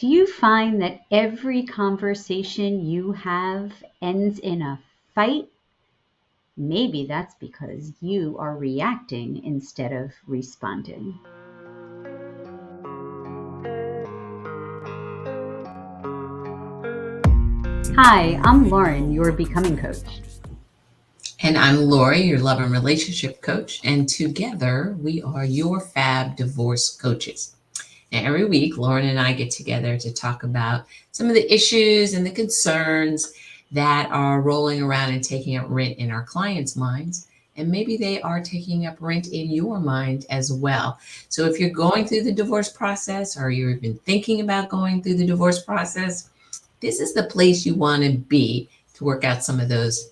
Do you find that every conversation you have ends in a fight? Maybe that's because you are reacting instead of responding. Hi, I'm Lauren, your becoming coach. And I'm Lori, your love and relationship coach. And together we are your FAB divorce coaches. Now, every week, Lauren and I get together to talk about some of the issues and the concerns that are rolling around and taking up rent in our clients' minds. And maybe they are taking up rent in your mind as well. So if you're going through the divorce process or you're even thinking about going through the divorce process, this is the place you want to be to work out some of those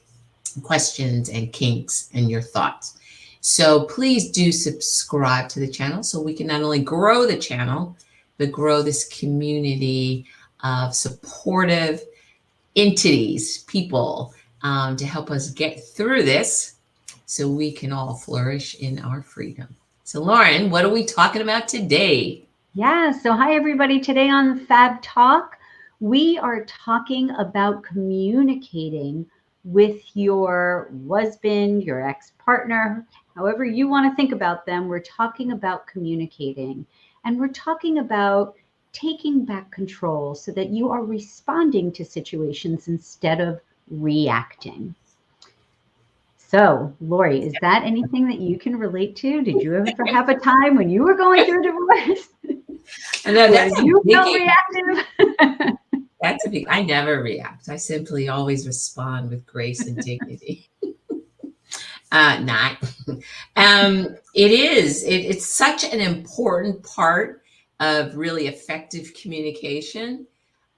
questions and kinks and your thoughts. So please do subscribe to the channel so we can not only grow the channel, but grow this community of supportive entities, people, to help us get through this so we can all flourish in our freedom. So, Lauren, what are we talking about today? Yeah, so hi everybody. Today on Fab Talk, we are talking about communicating with your husband, your ex-partner, however you want to think about them. We're talking about communicating, and we're talking about taking back control so that you are responding to situations instead of reacting. So, Lori, is that anything that you can relate to? Did you ever have a time when you were going through a divorce I know where that's a you felt biggie. reactive? That's a big. I never react. I simply always respond with grace and dignity. Not. It is. It's such an important part of really effective communication.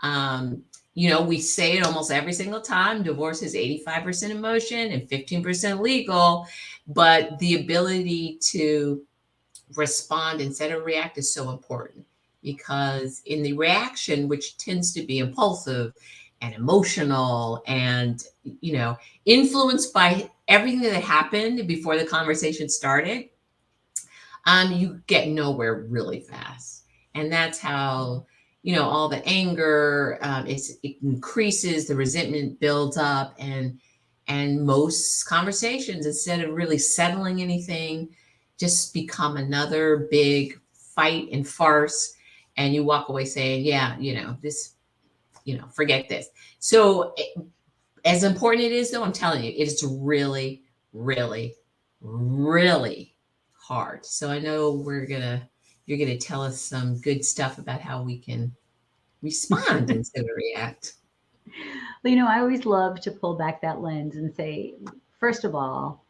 Um, we say it almost every single time. Divorce is 85% emotion and 15% legal, but the ability to respond instead of react is so important because in the reaction, which tends to be impulsive and emotional and influenced by everything that happened before the conversation started, you get nowhere really fast. And that's how all the anger, it increases, the resentment builds up, and most conversations, instead of really settling anything, just become another big fight and farce. And you walk away saying, yeah, this, forget this. So as important it is, though, I'm telling you, it is really, really, really hard. So I know you're gonna tell us some good stuff about how we can respond instead of react. Well, I always love to pull back that lens and say, first of all,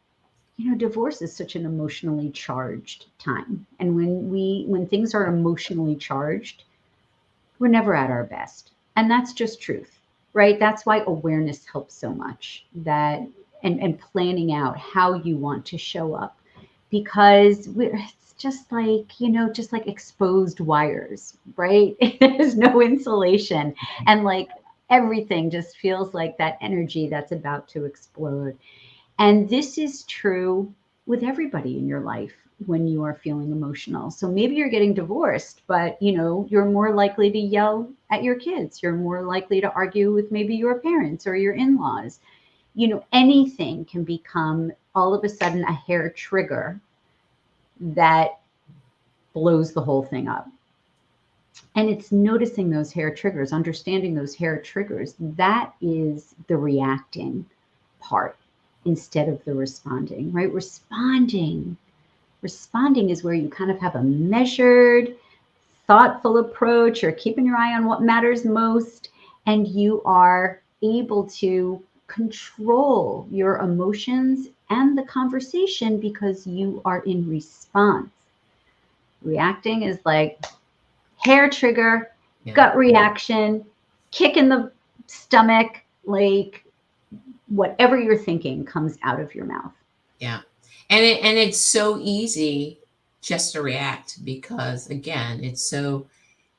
divorce is such an emotionally charged time. And when things are emotionally charged, we're never at our best. And that's just truth, right? That's why awareness helps so much. And planning out how you want to show up, because it's just like exposed wires, right? There's no insulation, and like everything just feels like that energy that's about to explode. And this is true with everybody in your life when you are feeling emotional. So maybe you're getting divorced, but you're more likely to yell at your kids. You're more likely to argue with maybe your parents or your in-laws. Anything can become all of a sudden a hair trigger that blows the whole thing up. And it's noticing those hair triggers, understanding those hair triggers. That is the reacting part instead of the responding, right? Responding is where you kind of have a measured, thoughtful approach. You're keeping your eye on what matters most, and you are able to control your emotions and the conversation because you are in response. Reacting is like hair trigger, Yeah. gut reaction, kick in the stomach, like whatever you're thinking comes out of your mouth. Yeah. And it's so easy just to react because, again,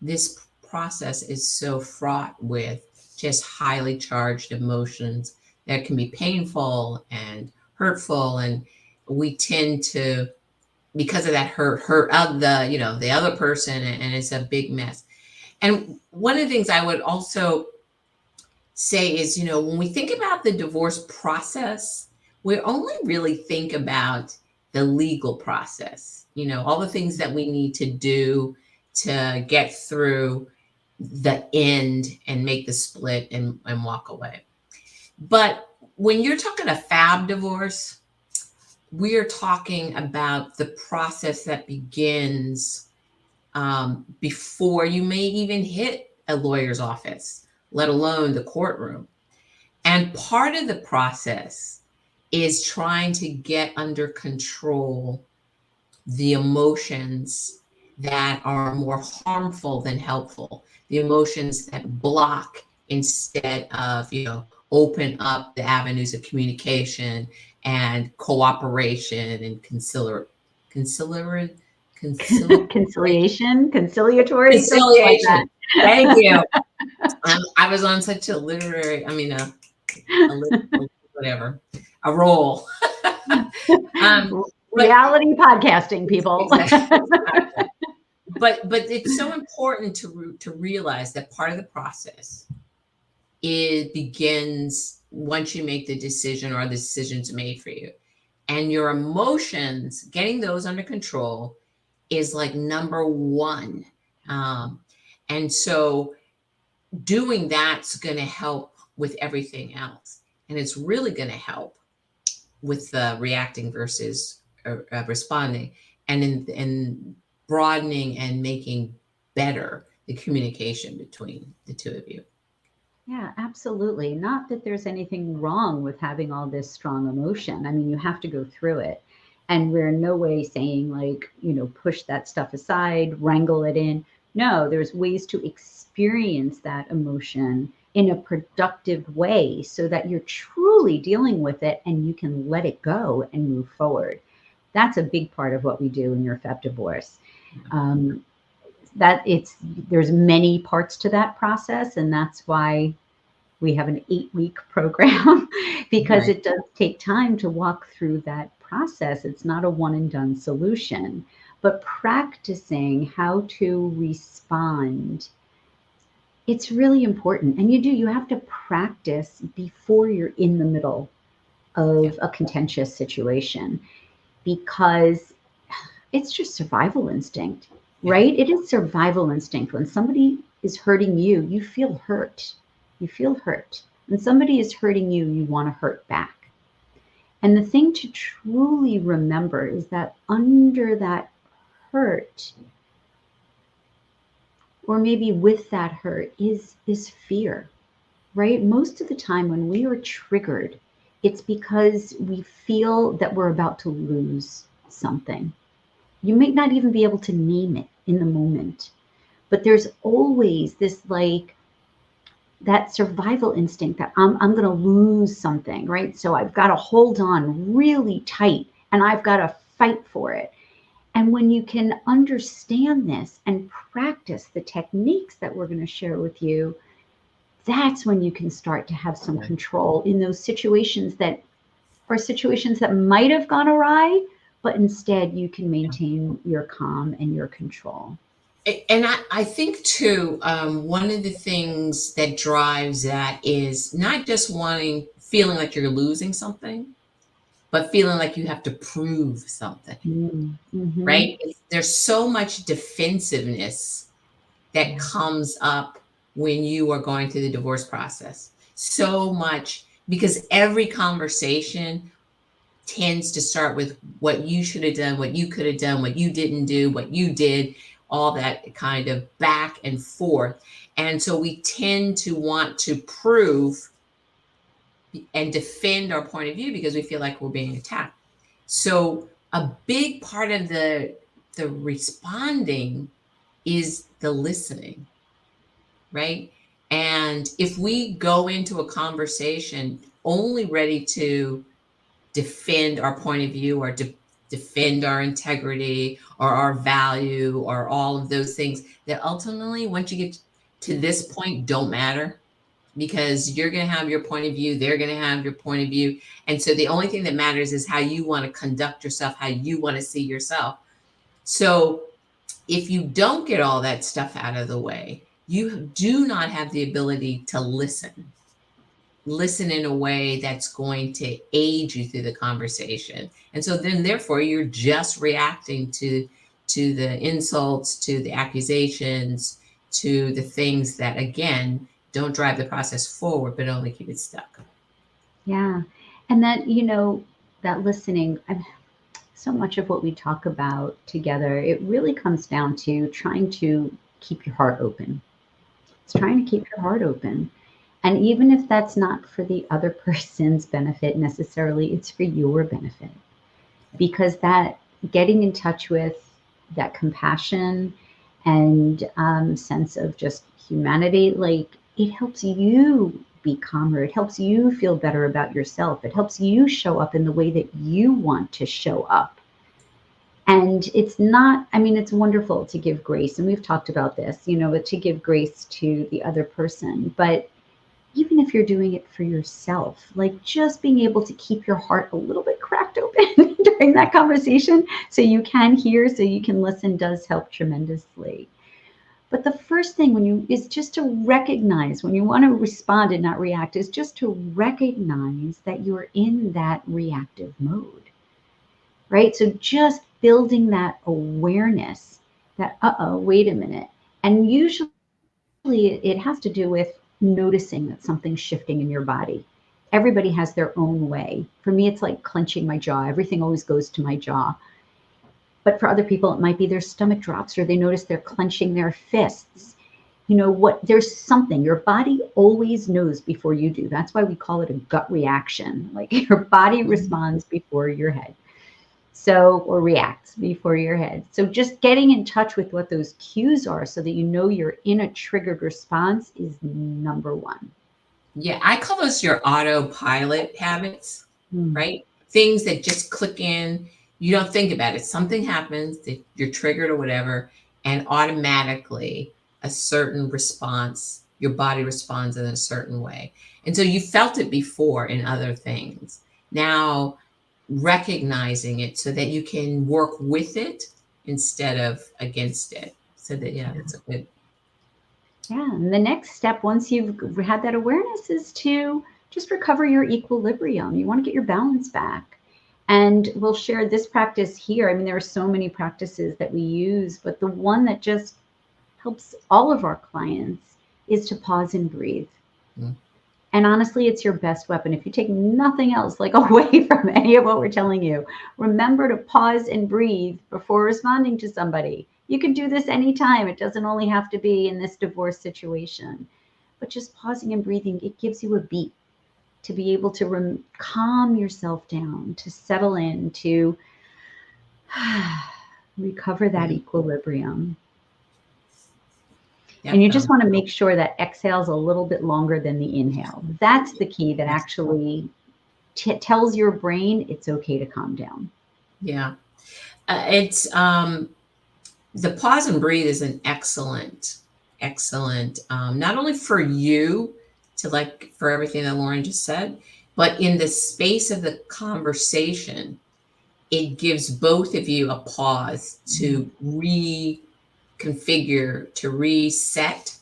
this process is so fraught with just highly charged emotions that can be painful and hurtful. And we tend to, because of that hurt of the other person, and it's a big mess. And one of the things I would also say is, when we think about the divorce process, we only really think about the legal process, all the things that we need to do to get through the end and make the split and walk away. But when you're talking a FAB divorce, we are talking about the process that begins before you may even hit a lawyer's office, let alone the courtroom. And part of the process is trying to get under control the emotions that are more harmful than helpful, the emotions that block instead of, open up the avenues of communication and cooperation and conciliatory, something like that. conciliation. Thank you. I was on such a literary, whatever, a roll. Reality podcasting, people. Exactly. But it's so important to realize that part of the process begins once you make the decision or the decision's made for you. And your emotions, getting those under control is like number one. And so doing that's going to help with everything else. And it's really going to help with reacting versus responding, and in broadening and making better the communication between the two of you. Yeah, absolutely. Not that there's anything wrong with having all this strong emotion. I mean, you have to go through it. And we're in no way saying, like, push that stuff aside, wrangle it in. No, there's ways to experience that emotion in a productive way so that you're truly dealing with it and you can let it go and move forward. That's a big part of what we do in your FAB divorce. There's many parts to that process, and that's why we have an 8-week program because Right. it does take time to walk through that process. It's not a one and done solution, but practicing how to respond, it's really important. And you have to practice before you're in the middle of a contentious situation, because it's just survival instinct, right? It is survival instinct. When somebody is hurting you, you feel hurt. You feel hurt. When somebody is hurting you, you want to hurt back. And the thing to truly remember is that under that hurt, or maybe with that hurt, is fear, right? Most of the time when we are triggered, it's because we feel that we're about to lose something. You may not even be able to name it in the moment, but there's always this, like, that survival instinct that I'm going to lose something, right? So I've got to hold on really tight and I've got to fight for it. And when you can understand this and practice the techniques that we're going to share with you, that's when you can start to have some control in those situations that are situations that might have gone awry, but instead you can maintain your calm and your control. And I think too, one of the things that drives that is not just feeling like you're losing something, but feeling like you have to prove something, Mm-hmm. right? There's so much defensiveness that comes up when you are going through the divorce process. So much, because every conversation tends to start with what you should have done, what you could have done, what you didn't do, what you did, all that kind of back and forth. And so we tend to want to prove and defend our point of view because we feel like we're being attacked. So a big part of the responding is the listening, right? And if we go into a conversation only ready to defend our point of view or defend our integrity or our value or all of those things that ultimately, once you get to this point, don't matter, because you're going to have your point of view, they're going to have your point of view. And so the only thing that matters is how you want to conduct yourself, how you want to see yourself. So if you don't get all that stuff out of the way, you do not have the ability to listen in a way that's going to aid you through the conversation. And so then therefore you're just reacting to the insults, to the accusations, to the things that again don't drive the process forward but only keep it stuck. Yeah. And that, that listening, so much of what we talk about together, it really comes down to trying to keep your heart open. It's trying to keep your heart open. And even if that's not for the other person's benefit necessarily, it's for your benefit. Because that getting in touch with that compassion and sense of just humanity, like it helps you be calmer. It helps you feel better about yourself. It helps you show up in the way that you want to show up. And it's not, I mean, it's wonderful to give grace. And we've talked about this, to give grace to the other person. But even if you're doing it for yourself, like just being able to keep your heart a little bit cracked open during that conversation so you can hear, so you can listen, does help tremendously. But the first thing is just to recognize when you want to respond and not react, is just to recognize that you're in that reactive mode, right? So just building that awareness that, wait a minute. And usually it has to do with noticing that something's shifting in your body. Everybody has their own way. For me, it's like clenching my jaw. Everything always goes to my jaw. But for other people, it might be their stomach drops or they notice they're clenching their fists. There's something. Your body always knows before you do. That's why we call it a gut reaction. Like your body responds before your head. Or reacts before your head. So just getting in touch with what those cues are so that you're in a triggered response is number one. Yeah, I call those your autopilot habits, Mm. right? Things that just click in. You don't think about it. Something happens that you're triggered or whatever, and automatically a certain response, your body responds in a certain way. And so you felt it before in other things. Now recognizing it so that you can work with it instead of against it. So that, yeah, that's a good. Yeah. And the next step, once you've had that awareness, is to just recover your equilibrium. You want to get your balance back. And we'll share this practice here. I mean, there are so many practices that we use, but the one that just helps all of our clients is to pause and breathe. Mm. And honestly, it's your best weapon. If you take nothing else like away from any of what we're telling you, remember to pause and breathe before responding to somebody. You can do this anytime. It doesn't only have to be in this divorce situation. But just pausing and breathing, it gives you a beat to be able to calm yourself down, to settle in, to recover that equilibrium. And you just want to make sure that exhale is a little bit longer than the inhale. That's the key that actually tells your brain it's okay to calm down. Yeah. It's the pause and breathe is an excellent, not only for you to for everything that Lauren just said, but in the space of the conversation, it gives both of you a pause to reconfigure, to reset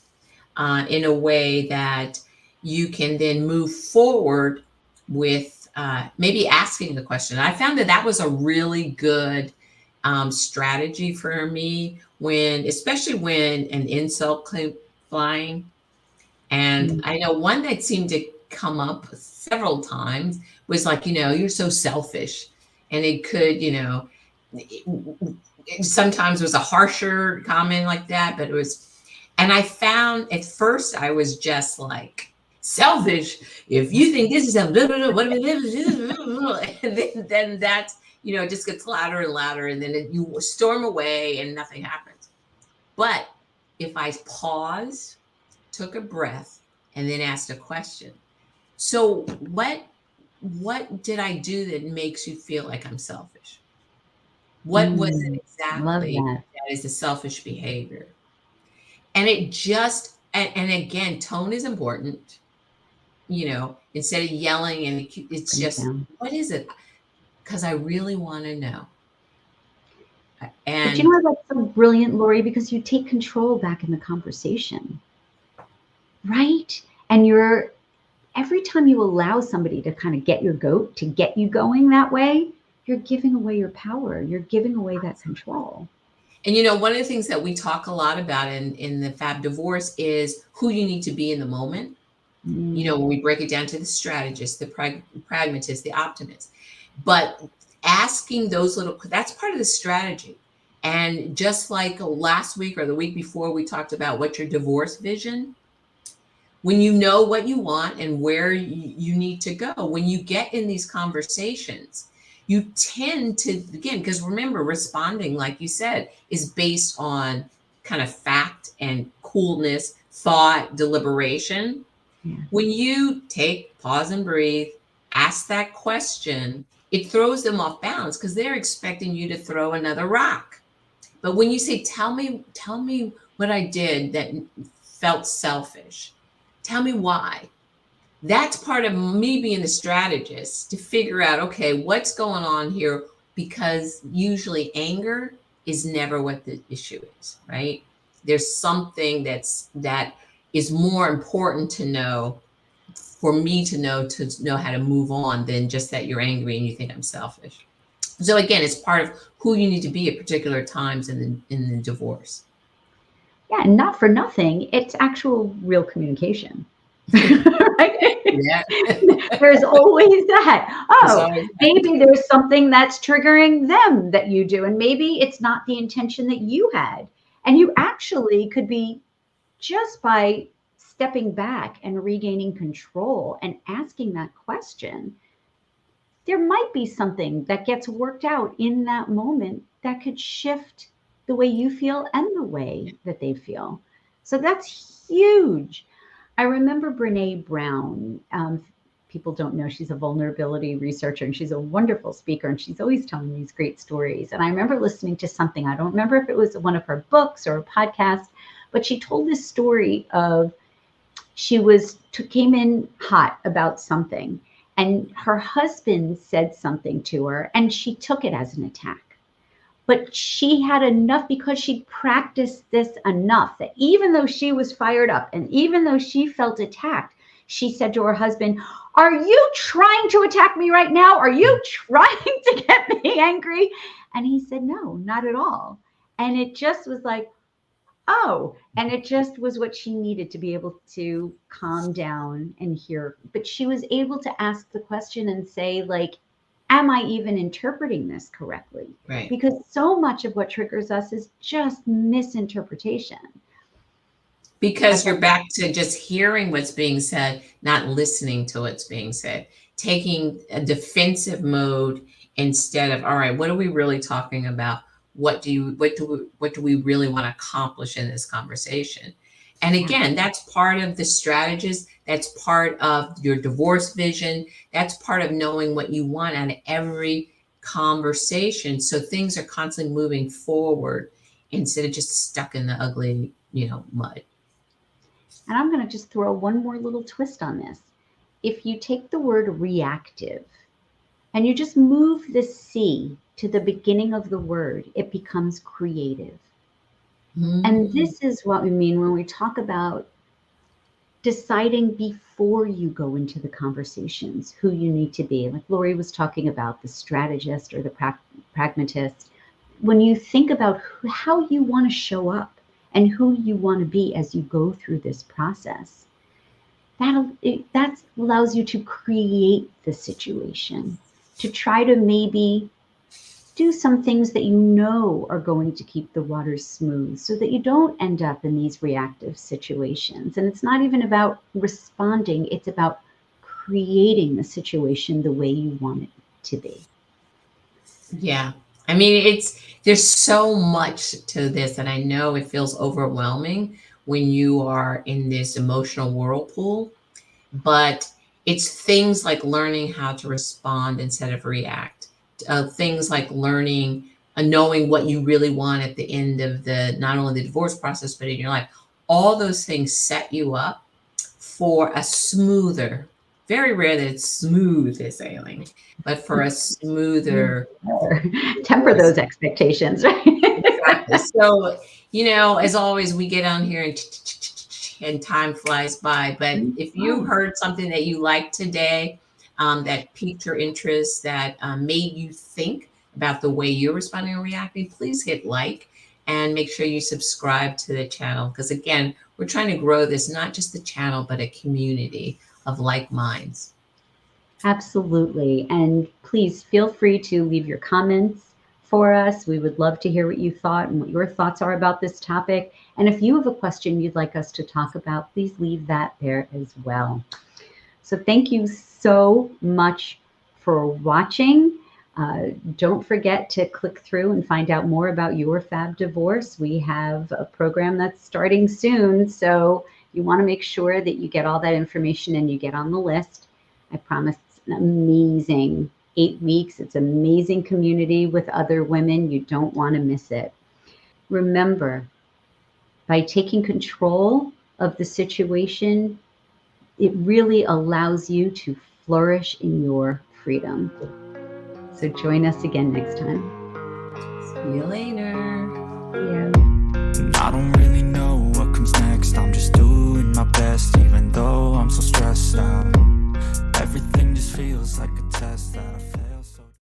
in a way that you can then move forward with maybe asking the question. I found that was a really good strategy for me especially when an insult came flying. And I know one that seemed to come up several times was like, you're so selfish. And it could, it sometimes was a harsher comment like that, but and I found at first I was just like, selfish. If you think this is and then that's, it just gets louder and louder, and then you storm away and nothing happens. But if I paused, took a breath, and then asked a question. So what did I do that makes you feel like I'm selfish? What was it exactly that is a selfish behavior? And it just, and again, tone is important, instead of yelling, and it's just, what is it? Because I really want to know. But that's so brilliant, Lori, because you take control back in the conversation. And every time you allow somebody to kind of get your goat, to get you going that way, you're giving away your power. You're giving away that control. And one of the things that we talk a lot about in the FAB divorce is who you need to be in the moment. When we break it down to the strategist, the pragmatist, the optimist. But asking that's part of the strategy. And just like last week or the week before, we talked about what's your divorce vision. When you know what you want and where you need to go, when you get in these conversations, you tend to, again, because remember, responding, like you said, is based on kind of fact and coolness, thought, deliberation. Yeah. When you pause and breathe, ask that question, it throws them off balance because they're expecting you to throw another rock. But when you say, tell me what I did that felt selfish, tell me why. That's part of me being the strategist to figure out, okay, what's going on here? Because usually anger is never what the issue is, right? There's something that is more important to know, for me to know how to move on than just that you're angry and you think I'm selfish. So again, it's part of who you need to be at particular times in the divorce. Yeah, and not for nothing, it's actual real communication. Right? Yeah. There's always that. Oh, maybe there's something that's triggering them that you do, and maybe it's not the intention that you had. And you actually could be, just by stepping back and regaining control and asking that question, there might be something that gets worked out in that moment that could shift the way you feel and the way that they feel. So that's huge. I remember Brene Brown. People don't know she's a vulnerability researcher, and she's a wonderful speaker, and she's always telling these great stories. And I remember listening to something, I don't remember if it was one of her books or a podcast, but she told this story of she came in hot about something, and her husband said something to her, and she took it as an attack. But she had enough, because she'd practiced this enough, that even though she was fired up and even though she felt attacked, she said to her husband, "Are you trying to attack me right now? Are you trying to get me angry?" And he said, "No, not at all." And it just was like, oh, and it just was what she needed to be able to calm down and hear. But she was able to ask the question and say, like, am I even interpreting this correctly? Right. Because so much of what triggers us is just misinterpretation. Because you're back to just hearing what's being said, not listening to what's being said, taking a defensive mode instead of, all right, what are we really talking about? What do we really want to accomplish in this conversation? And again, that's part of the strategist. That's part of your divorce vision. That's part of knowing what you want out of every conversation. So things are constantly moving forward instead of just stuck in the ugly, mud. And I'm going to just throw one more little twist on this. If you take the word reactive and you just move the C to the beginning of the word, it becomes creative. And this is what we mean when we talk about deciding before you go into the conversations who you need to be. Like Lori was talking about, the strategist or the pragmatist. When you think about how you want to show up and who you want to be as you go through this process, that allows you to create the situation, to try to maybe do some things that you know are going to keep the waters smooth so that you don't end up in these reactive situations. And it's not even about responding, it's about creating the situation the way you want it to be. Yeah. I mean, there's so much to this, and I know it feels overwhelming when you are in this emotional whirlpool, but it's things like learning how to respond instead of react. Things like learning and knowing what you really want at the end of not only the divorce process, but in your life. All those things set you up for a smoother, very rare that it's smooth as sailing, but for a smoother. Temper those expectations, right? Exactly. So, as always, we get on here and and time flies by. But if you heard something that you liked today, that piqued your interest, that made you think about the way you're responding and reacting, please hit like and make sure you subscribe to the channel. Because again, we're trying to grow this, not just the channel, but a community of like minds. Absolutely. And please feel free to leave your comments for us. We would love to hear what you thought and what your thoughts are about this topic. And if you have a question you'd like us to talk about, please leave that there as well. So thank you so much for watching. Don't forget to click through and find out more about your FAB divorce. We have a program that's starting soon, so you want to make sure that you get all that information and you get on the list. I promise it's an amazing 8 weeks. It's an amazing community with other women. You don't want to miss it. Remember, by taking control of the situation, it really allows you to flourish in your freedom. So join us again next time. See you later. See you. I don't